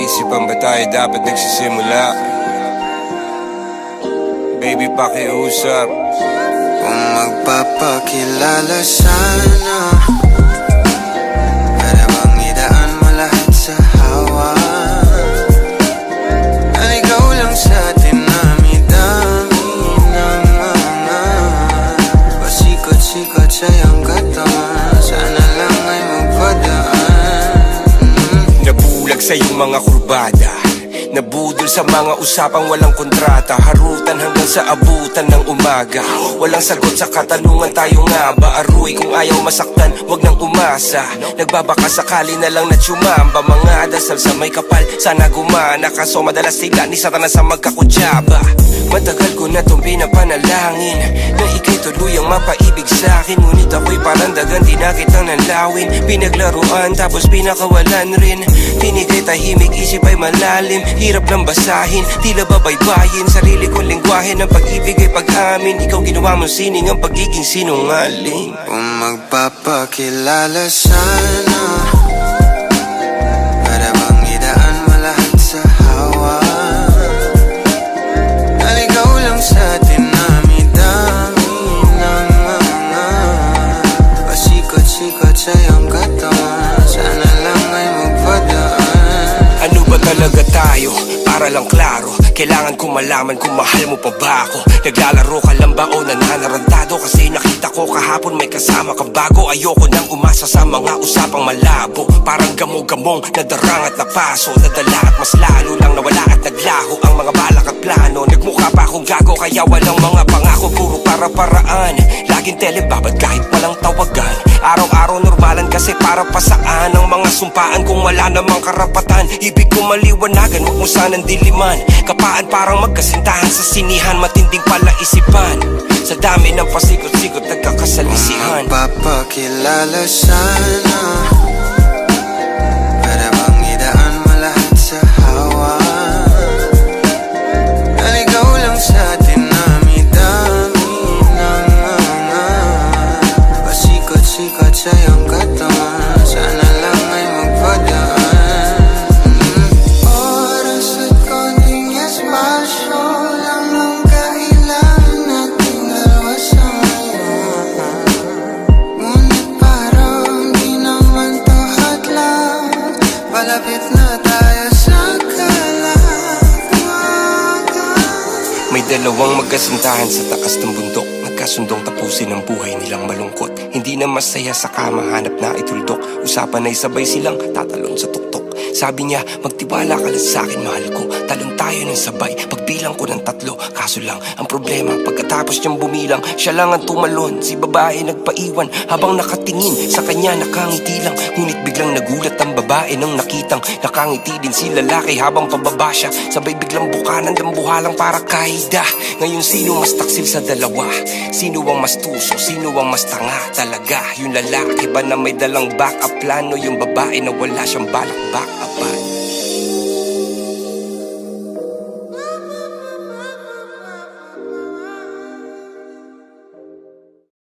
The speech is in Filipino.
Pinag-iisipan ba tayo dapat nagsisimula? Baby, pakiusap. Kung magpapakilala sana, para bang idaan mo lahat sa hawa. Naligaw lang sa dinami-dami ng mga pasikot-sikot sa iyong katawan. Sana lang ay magpadaan. Nabulag sa iyong mga kurbada, nabudol sa mga usapang walang kontrata. Harutan hanggang sa abutan ng umaga. Walang sagot sa katanungan, tayo nga ba aruy? Kung ayaw masaktan, wag nang umasa. Nagbabaka sakali na lang na tsumamba. Mga dasal sa may kapal, sana gumana. Kaso madalas sila ni Satanas sa magkakutsaba. Matagal ko na itong pinapanalangin na ika'y tuluyang mapaibig sa'kin. Ngunit ako'y parang dagan, di na kitang nanlawin. Pinaglaruan tapos pinakawalan rin. Tinigay tahimik, isip ay malalim. Hirap lang basahin, tila babaybayin. Sarili kong lingwahe ng pag-ibig ay pag-amin. Ikaw ginawa mong sining ang pagiging sinungaling. Kung magpapakilala sana, para bang idaan mo lahat sa hawa. Naligaw lang sa dinami-dami ng mga pasikot-sikot sa iyong katawan. Sana lang ay magpadaan. Ano ba talaga tayo? Para lang klaro, kailangan ko malaman kung mahal mo pa ba ako. Naglalaro ka lang ba o nananarantado? Kasi nakita ko kahapon may kasama ka bago. Ayoko nang umasa sa mga usapang malabo. Parang gamo-gamong nadarang at napaso, nadala at mas lalo lang nawala at naglaho ang mga balak at plano. Nagmukha pa akong gago kaya walang mga pangako, puro para-paraan. Laging telebabad kahit walang tawagan. Araw-araw normalan kasi para pa saan ang mga sumpaan kung wala namang karapatan. Ibig ko maliwanagan, huwag mo sanang diliman. Kapaan parang magkasintahan sa sinihan, matinding palaisipan. Sa dami ng pasikot-sikot nagkakasalisihan. Kung magpapakilala sana, para bang idaan mo lahat sa hawa. Naligaw lang sa dinami-dami ng mga pasikot-sikot sa iyong katawan. Sana lang ay magpadaan. Oras at konting espasyo lang ang kailangan nating dalawa sa ngayon. Ngunit parang di naman to hadlang. Palapit na tayo sa kalawakan. May dalawang magkasintahan sa taas ng bundok, nagkasundong tapusin ang buhay nilang malungkot. Hindi na masaya sa kama, hanap na ituldok. Usapan ay sabay silang tatalon sa tuktok. Sabi niya, magtiwala ka lang sa'kin, mahal ko. Talon tayo ng sabay, pagbilang ko ng 3. Kaso lang, ang problema, pagkatapos niyang bumilang, siya lang ang tumalon. Si babae nagpaiwan, habang nakatingin sa kanya nakangiti lang. Ngunit biglang nagulat ang babae nang nakitang nakangiti din si lalaki habang pababa siya. Sabay biglang bukanan ng buhalang para kaida. Ngayon sino mas taksil sa dalawa? Sino ang mas tuso? Sino ang mas tanga talaga? Yung lalaki ba na may dalang back up plano? Yung babae na wala siyang balak back up?